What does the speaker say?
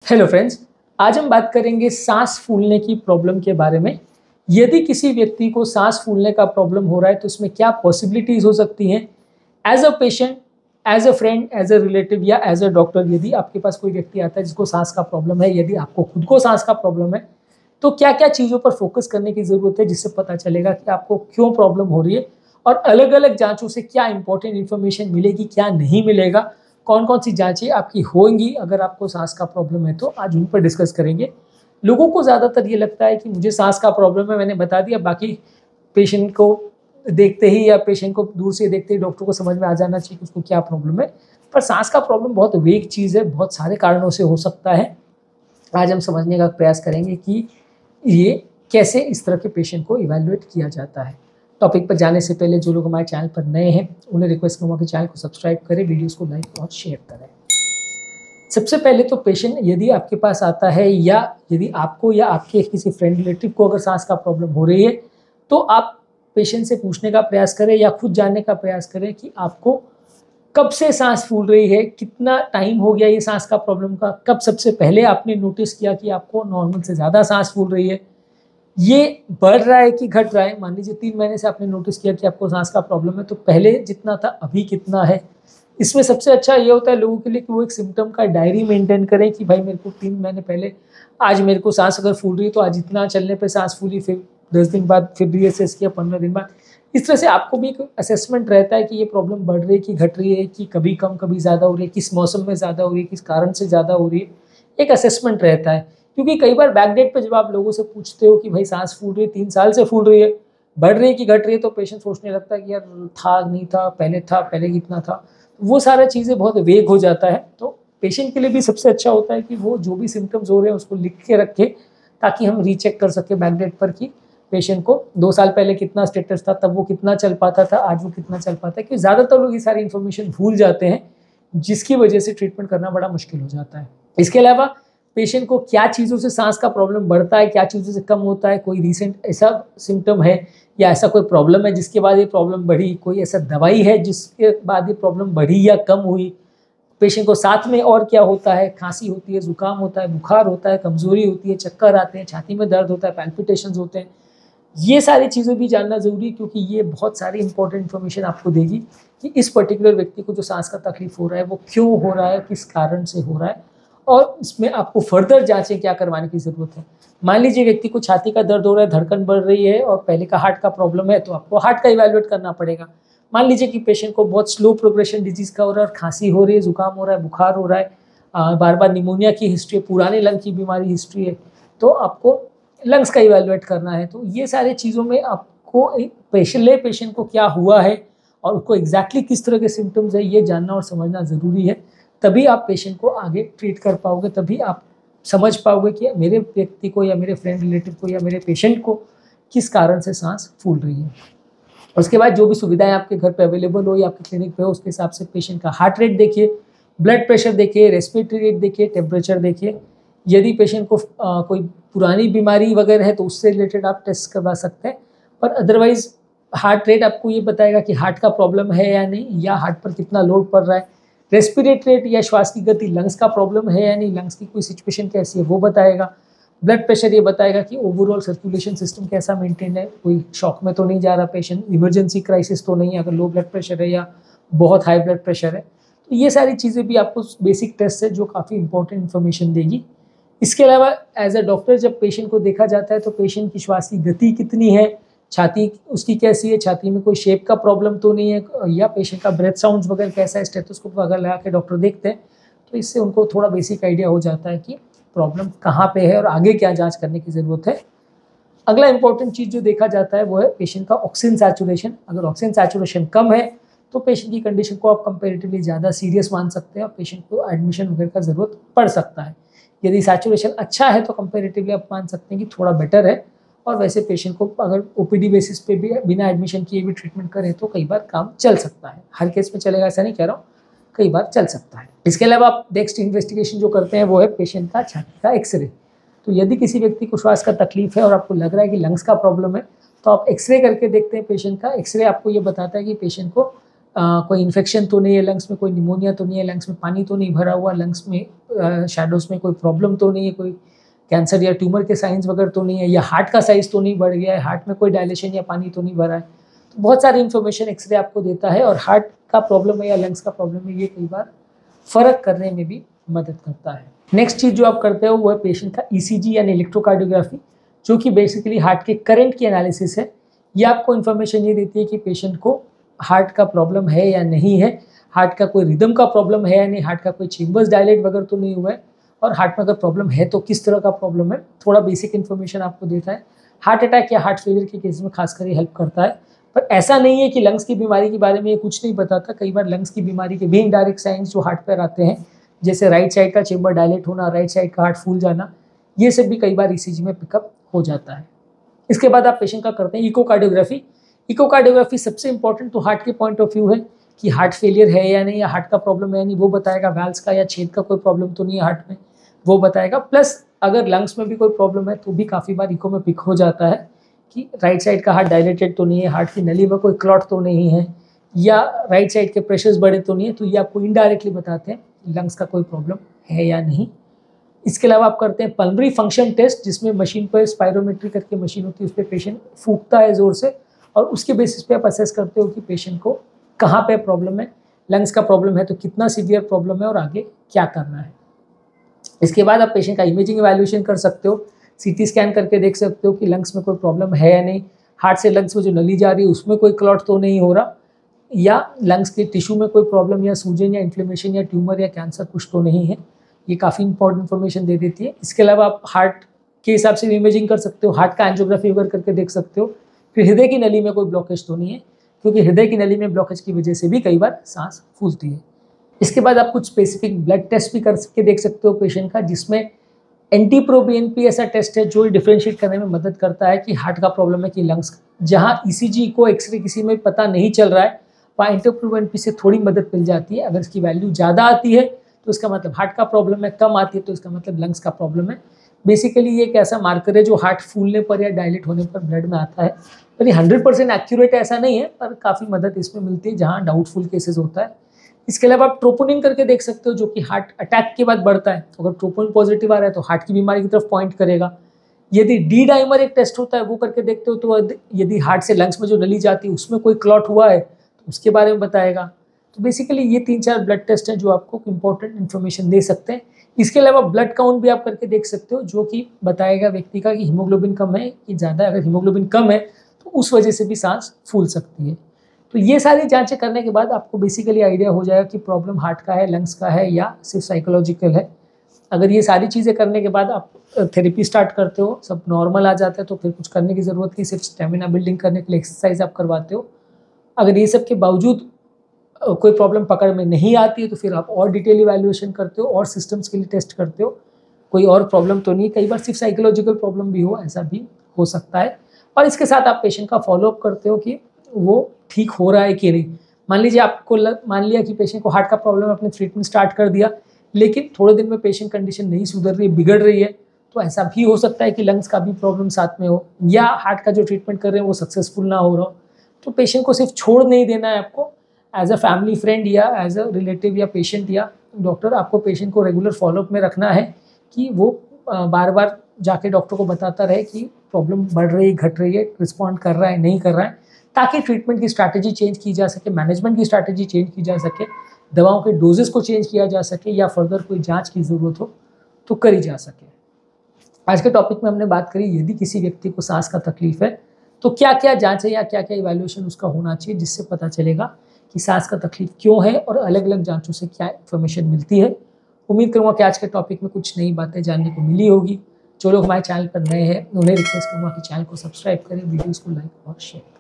Hello friends, आज हम बात करेंगे सांस फूलने की प्रॉब्लम के बारे में। यदि किसी व्यक्ति को सांस फूलने का प्रॉब्लम हो रहा है तो इसमें क्या पॉसिबिलिटीज हो सकती हैं। As a patient, as a friend, as a relative या एज अ डॉक्टर, यदि आपके पास कोई व्यक्ति आता है जिसको सांस का प्रॉब्लम है, यदि आपको खुद को सांस का प्रॉब्लम है, तो क्या क्या चीज़ों पर फोकस करने की ज़रूरत है जिससे पता चलेगा कि आपको क्यों प्रॉब्लम हो रही है और अलग अलग जांचों से क्या इंपॉर्टेंट इन्फॉर्मेशन मिलेगी, क्या नहीं मिलेगा, कौन कौन सी जांचें आपकी होंगी अगर आपको सांस का प्रॉब्लम है, तो आज उन पर डिस्कस करेंगे। लोगों को ज़्यादातर ये लगता है कि मुझे सांस का प्रॉब्लम है, मैंने बता दिया, बाकी पेशेंट को देखते ही या पेशेंट को दूर से देखते ही डॉक्टर को समझ में आ जाना चाहिए कि उसको क्या प्रॉब्लम है। पर सांस का प्रॉब्लम बहुत वेग चीज़ है, बहुत सारे कारणों से हो सकता है। आज हम समझने का प्रयास करेंगे कि ये कैसे इस तरह के पेशेंट को इवैल्यूएट किया जाता है। टॉपिक पर जाने से पहले जो लोग हमारे चैनल पर नए हैं उन्हें रिक्वेस्ट करूँगा कि चैनल को सब्सक्राइब करें, वीडियोस को लाइक और शेयर करें। सबसे पहले तो पेशेंट यदि आपके पास आता है या यदि आपको या आपके किसी फ्रेंड रिलेटिव को अगर सांस का प्रॉब्लम हो रही है, तो आप पेशेंट से पूछने का प्रयास करें या खुद जानने का प्रयास करें कि आपको कब से सांस फूल रही है, कितना टाइम हो गया ये सांस का प्रॉब्लम का, कब सबसे पहले आपने नोटिस किया कि आपको नॉर्मल से ज़्यादा सांस फूल रही है, ये बढ़ रहा है कि घट रहा है। मान लीजिए 3 महीने से आपने नोटिस किया कि आपको सांस का प्रॉब्लम है, तो पहले जितना था अभी कितना है। इसमें सबसे अच्छा ये होता है लोगों के लिए कि वो एक सिम्टम का डायरी मेंटेन करें कि भाई मेरे को 3 महीने पहले आज मेरे को सांस अगर फूल रही है तो आज इतना चलने पे सांस फूली, फिर 10 दिन बाद फिर रीअसेस किया, 15 दिन बाद। इस तरह से आपको भी एक असेसमेंट रहता है कि ये प्रॉब्लम बढ़ रही है कि घट रही है, कि कभी कम कभी ज़्यादा हो रही है, किस मौसम में ज़्यादा हो रही है, किस कारण से ज़्यादा हो रही है। एक असेसमेंट रहता है, क्योंकि कई बार बैकडेट पे जब आप लोगों से पूछते हो कि भाई सांस फूल रही है, 3 साल से फूल रही है, बढ़ रही है कि घट रही है, तो पेशेंट सोचने लगता है कि यार था नहीं था, पहले कितना था। वो सारा चीज़ें बहुत वेग हो जाता है। तो पेशेंट के लिए भी सबसे अच्छा होता है कि वो जो भी सिम्टम्स हो रहे हैं उसको लिख के रखे, ताकि हम रीचेक कर सके बैकडेट पर कि पेशेंट को 2 साल पहले कितना स्टेटस था, तब वो कितना चल पाता था, आज वो कितना चल पाता है। क्योंकि ज़्यादातर लोग ये सारी इन्फॉर्मेशन भूल जाते हैं, जिसकी वजह से ट्रीटमेंट करना बड़ा मुश्किल हो जाता है। इसके अलावा पेशेंट को क्या चीज़ों से सांस का प्रॉब्लम बढ़ता है, क्या चीज़ों से कम होता है, कोई रिसेंट ऐसा सिम्टम है या ऐसा कोई प्रॉब्लम है जिसके बाद ये प्रॉब्लम बढ़ी, कोई ऐसा दवाई है जिसके बाद ये प्रॉब्लम बढ़ी या कम हुई, पेशेंट को साथ में और क्या होता है, खांसी होती है, जुकाम होता है, बुखार होता है, कमजोरी होती है, चक्कर आते हैं, छाती में दर्द होता है, पैल्पिटेशंस होते हैं। ये सारी चीज़ें भी जानना ज़रूरी है, क्योंकि ये बहुत सारी इंपॉर्टेंट इन्फॉर्मेशन आपको देगी कि इस पर्टिकुलर व्यक्ति को जो सांस का तकलीफ हो रहा है वो क्यों हो रहा है, किस कारण से हो रहा है, और इसमें आपको फर्दर जांचें क्या करवाने की ज़रूरत है। मान लीजिए व्यक्ति को छाती का दर्द हो रहा है, धड़कन बढ़ रही है और पहले का हार्ट का प्रॉब्लम है, तो आपको हार्ट का इवैल्यूएट करना पड़ेगा। मान लीजिए कि पेशेंट को बहुत स्लो प्रोग्रेशन डिजीज़ का हो रहा है और खांसी हो रही है, जुकाम हो रहा है, बुखार हो रहा है, बार बार निमोनिया की हिस्ट्री है, पुराने लंग की बीमारी हिस्ट्री है, तो आपको लंग्स का इवैल्यूएट करना है। तो ये सारे चीज़ों में आपको एक पेशेंट को क्या हुआ है और उसको एग्जैक्टली किस तरह के सिम्टम्स है, ये जानना और समझना ज़रूरी है। तभी आप पेशेंट को आगे ट्रीट कर पाओगे, तभी आप समझ पाओगे कि मेरे व्यक्ति को या मेरे फ्रेंड रिलेटिव को या मेरे पेशेंट को किस कारण से सांस फूल रही है। उसके बाद जो भी सुविधाएं आपके घर पे अवेलेबल हो या आपके क्लिनिक पे हो, उसके हिसाब से पेशेंट का हार्ट रेट देखिए, ब्लड प्रेशर देखिए, रेस्पिरेटरी रेट देखिए, टेम्परेचर देखिए। यदि पेशेंट को कोई पुरानी बीमारी वगैरह है तो उससे रिलेटेड आप टेस्ट करवा सकते हैं। पर अदरवाइज हार्ट रेट आपको ये बताएगा कि हार्ट का प्रॉब्लम है या नहीं, या हार्ट पर कितना लोड पड़ रहा है। रेस्पिरेटरी रेट या श्वास की गति, लंग्स का प्रॉब्लम है या नहीं, लंग्स की कोई सिचुएशन कैसी है वो बताएगा। ब्लड प्रेशर ये बताएगा कि ओवरऑल सर्कुलेशन सिस्टम कैसा मेंटेन है, कोई शॉक में तो नहीं जा रहा पेशेंट, इमरजेंसी क्राइसिस तो नहीं है अगर लो ब्लड प्रेशर है या बहुत हाई ब्लड प्रेशर है। तो ये सारी चीज़ें भी आपको बेसिक टेस्ट है जो काफ़ी इंपॉर्टेंट इन्फॉर्मेशन देगी। इसके अलावा एज अ डॉक्टर जब पेशेंट को देखा जाता है तो पेशेंट की श्वास की गति कितनी है, छाती उसकी कैसी है, छाती में कोई शेप का प्रॉब्लम तो नहीं है, या पेशेंट का ब्रेथ साउंड्स वगैरह कैसा है, स्टेथोस्कोप वगैरह लगा के डॉक्टर देखते हैं। तो इससे उनको थोड़ा बेसिक आइडिया हो जाता है कि प्रॉब्लम कहाँ पे है और आगे क्या जांच करने की ज़रूरत है। अगला इंपॉर्टेंट चीज़ जो देखा जाता है वो है पेशेंट का ऑक्सीजन सैचुरेशन। अगर ऑक्सीजन सैचुरेशन कम है तो पेशेंट की कंडीशन को आप कंपेरेटिवली ज़्यादा सीरियस मान सकते हैं और पेशेंट को एडमिशन वगैरह का ज़रूरत पड़ सकता है। यदि सैचुरेशन अच्छा है तो कंपेरेटिवली आप मान सकते हैं कि थोड़ा बेटर है, और वैसे पेशेंट को अगर ओपीडी बेसिस पे भी बिना एडमिशन किए भी ट्रीटमेंट करें तो कई बार काम चल सकता है। हर केस में चलेगा ऐसा नहीं कह रहा हूँ, कई बार चल सकता है। इसके अलावा आप नेक्स्ट इन्वेस्टिगेशन जो करते हैं वो है पेशेंट का छाती का एक्सरे। तो यदि किसी व्यक्ति को श्वास का तकलीफ है और आपको लग रहा है कि लंग्स का प्रॉब्लम है, तो आप एक्सरे करके देखते हैं पेशेंट का। एक्सरे आपको ये बताता है कि पेशेंट को कोई इन्फेक्शन तो नहीं है लंग्स में, कोई निमोनिया तो नहीं है लंग्स में, पानी तो नहीं भरा हुआ लंग्स में, शैडोज में कोई प्रॉब्लम तो नहीं है, कोई कैंसर या ट्यूमर के साइंस वगैरह तो नहीं है, या हार्ट का साइज तो नहीं बढ़ गया है, हार्ट में कोई डायलेशन या पानी तो नहीं भरा है। तो बहुत सारी इन्फॉर्मेशन एक्सरे आपको देता है, और हार्ट का प्रॉब्लम है या लंग्स का प्रॉब्लम है ये कई बार फ़र्क करने में भी मदद करता है। नेक्स्ट चीज़ जो आप करते हो वो है पेशेंट का ECG यानी इलेक्ट्रोकार्डियोग्राफी, जो कि बेसिकली हार्ट के करंट की एनालिसिस है। ये आपको इन्फॉर्मेशन ये देती है कि पेशेंट को हार्ट का प्रॉब्लम है या नहीं है, हार्ट का कोई रिदम का प्रॉब्लम है या नहीं, हार्ट का कोई चेम्बर्स डायलेट वगैरह तो नहीं हुआ है, और हार्ट में अगर प्रॉब्लम है तो किस तरह का प्रॉब्लम है, थोड़ा बेसिक इन्फॉर्मेशन आपको देता है। हार्ट अटैक या हार्ट फेलियर के केस में खासकर ये हेल्प करता है। पर ऐसा नहीं है कि लंग्स की बीमारी के बारे में ये कुछ नहीं बताता। कई बार लंग्स की बीमारी के भी इनडायरेक्ट साइंस जो हार्ट पर आते हैं, जैसे राइट साइड का चेम्बर डायलेट होना, राइट साइड का हार्ट फूल जाना, ये सब भी कई बार ECG में पिकअप हो जाता है। इसके बाद आप पेशेंट का करते हैं इकोकार्डियोग्राफी। इकोकार्डियोग्राफी सबसे इंपॉर्टेंट तो हार्ट के पॉइंट ऑफ व्यू है कि हार्ट फेलियर है या नहीं, या हार्ट का प्रॉब्लम है या नहीं, वो बताएगा। वैल्व्स का या छेद का कोई प्रॉब्लम तो नहीं है हार्ट में, वो बताएगा। प्लस अगर लंग्स में भी कोई प्रॉब्लम है तो भी काफ़ी बार इको में पिक हो जाता है कि राइट साइड का हार्ट डायलेटेड तो नहीं है, हार्ट की नली में कोई क्लॉट तो नहीं है, या राइट साइड के प्रेशर्स बढ़े तो नहीं है। तो ये आपको इनडायरेक्टली बताते हैं लंग्स का कोई प्रॉब्लम है या नहीं। इसके अलावा आप करते हैं पल्मोनरी फंक्शन टेस्ट, जिसमें मशीन पर स्पायरोमेट्री करके मशीन होती है, उस पर पेशेंट फूंकता है ज़ोर से, और उसके बेसिस पे आप असेस करते हो कि पेशेंट को कहाँ पे प्रॉब्लम है, लंग्स का प्रॉब्लम है तो कितना सीवियर प्रॉब्लम है और आगे क्या करना है। इसके बाद आप पेशेंट का इमेजिंग इवैल्यूएशन कर सकते हो, CT स्कैन करके देख सकते हो कि लंग्स में कोई प्रॉब्लम है या नहीं, हार्ट से लंग्स में जो नली जा रही है उसमें कोई क्लॉट तो नहीं हो रहा, या लंग्स के टिश्यू में कोई प्रॉब्लम या सूजन या इन्फ्लेमेशन या ट्यूमर या कैंसर कुछ तो नहीं है। ये काफ़ी इंपॉर्टेंट इन्फॉर्मेशन दे देती है। इसके अलावा आप हार्ट के हिसाब से भी इमेजिंग कर सकते हो, हार्ट का एंजियोग्राफी वगैरह करके देख सकते हो। फिर हृदय की नली में कोई ब्लॉकेज तो नहीं है, क्योंकि हृदय की नली में ब्लॉकेज की वजह से भी कई बार सांस फूलती है। इसके बाद आप कुछ स्पेसिफिक ब्लड टेस्ट भी करके देख सकते हो पेशेंट का, जिसमें NT-proBNP ऐसा टेस्ट है जो डिफ्रेंशिएट करने में मदद करता है कि हार्ट का प्रॉब्लम है कि लंग्स का। जहाँ ECG को एक्सरे किसी में पता नहीं चल रहा है, वहाँ NT-proBNP से थोड़ी मदद मिल जाती है। अगर इसकी वैल्यू ज़्यादा आती है तो इसका मतलब हार्ट का प्रॉब्लम है, कम आती है तो इसका मतलब लंग्स का प्रॉब्लम है। बेसिकली ये एक ऐसा मार्कर है जो हार्ट फूलने पर या डायलेट होने पर ब्लड में आता है। पर ये 100% एक्यूरेट ऐसा नहीं है, पर काफ़ी मदद इसमें मिलती है जहाँ डाउटफुल केसेस होता है। इसके अलावा आप ट्रोपोनिन करके देख सकते हो, जो कि हार्ट अटैक के बाद बढ़ता है। अगर ट्रोपोनिन पॉजिटिव आ रहा है तो हार्ट की बीमारी की तरफ पॉइंट करेगा। यदि D डाइमर एक टेस्ट होता है, वो करके देखते हो तो यदि हार्ट से लंग्स में जो नली जाती है उसमें कोई क्लॉट हुआ है तो उसके बारे में बताएगा। तो बेसिकली ये 3-4 ब्लड टेस्ट हैं जो आपको इंपॉर्टेंट इन्फॉर्मेशन दे सकते हैं। इसके अलावा ब्लड काउंट भी आप करके देख सकते हो, जो कि बताएगा व्यक्ति का कि हीमोग्लोबिन कम है कि ज़्यादा। अगर हीमोग्लोबिन कम है तो उस वजह से भी सांस फूल सकती है। तो ये सारी जांचें करने के बाद आपको बेसिकली आइडिया हो जाएगा कि प्रॉब्लम हार्ट का है, लंग्स का है, या सिर्फ साइकोलॉजिकल है। अगर ये सारी चीज़ें करने के बाद आप थेरेपी स्टार्ट करते हो, सब नॉर्मल आ जाता है, तो फिर कुछ करने की ज़रूरत नहीं, सिर्फ स्टेमिना बिल्डिंग करने के लिए एक्सरसाइज आप करवाते हो। अगर ये सब के बावजूद कोई प्रॉब्लम पकड़ में नहीं आती है तो फिर आप और डिटेल इवैल्यूएशन करते हो और सिस्टम्स के लिए टेस्ट करते हो, कोई और प्रॉब्लम तो नहीं। कई बार सिर्फ साइकोलॉजिकल प्रॉब्लम भी हो, ऐसा भी हो सकता है। और इसके साथ आप पेशेंट का फॉलोअप करते हो कि वो ठीक हो रहा है कि नहीं। मान लीजिए आपको मान लिया कि पेशेंट को हार्ट का प्रॉब्लम है, आपने ट्रीटमेंट स्टार्ट कर दिया, लेकिन थोड़े दिन में पेशेंट कंडीशन नहीं सुधर रही है, बिगड़ रही है, तो ऐसा भी हो सकता है कि लंग्स का भी प्रॉब्लम साथ में हो, या हार्ट का जो ट्रीटमेंट कर रहे हैं वो सक्सेसफुल ना हो रहा हो। तो पेशेंट को सिर्फ छोड़ नहीं देना है आपको। एज अ फैमिली फ्रेंड या एज अ रिलेटिव या पेशेंट या डॉक्टर, आपको पेशेंट को रेगुलर फॉलोअप में रखना है कि वो बार बार जाके डॉक्टर को बताता रहे कि प्रॉब्लम बढ़ रही है, घट रही है, रिस्पॉन्ड कर रहा है, नहीं कर रहा है, ताकि ट्रीटमेंट की स्ट्रैटेजी चेंज की जा सके, मैनेजमेंट की स्ट्रैटेजी चेंज की जा सके, दवाओं के डोजेस को चेंज किया जा सके, या फर्दर कोई जांच की ज़रूरत हो तो करी जा सके। आज के टॉपिक में हमने बात करी, यदि किसी व्यक्ति को सांस का तकलीफ है तो क्या क्या जांच है या क्या क्या इवैल्यूएशन उसका होना चाहिए, जिससे पता चलेगा कि सांस का तकलीफ क्यों है और अलग अलग जांचों से क्या इन्फॉर्मेशन मिलती है। उम्मीद करूँगा कि आज के टॉपिक में कुछ नई बातें जानने को मिली होगी। जो लोग हमारे चैनल पर नए हैं उन्हें रिक्वेस्ट करूँगा कि चैनल को सब्सक्राइब करें, वीडियोज़ को लाइक और शेयर करें।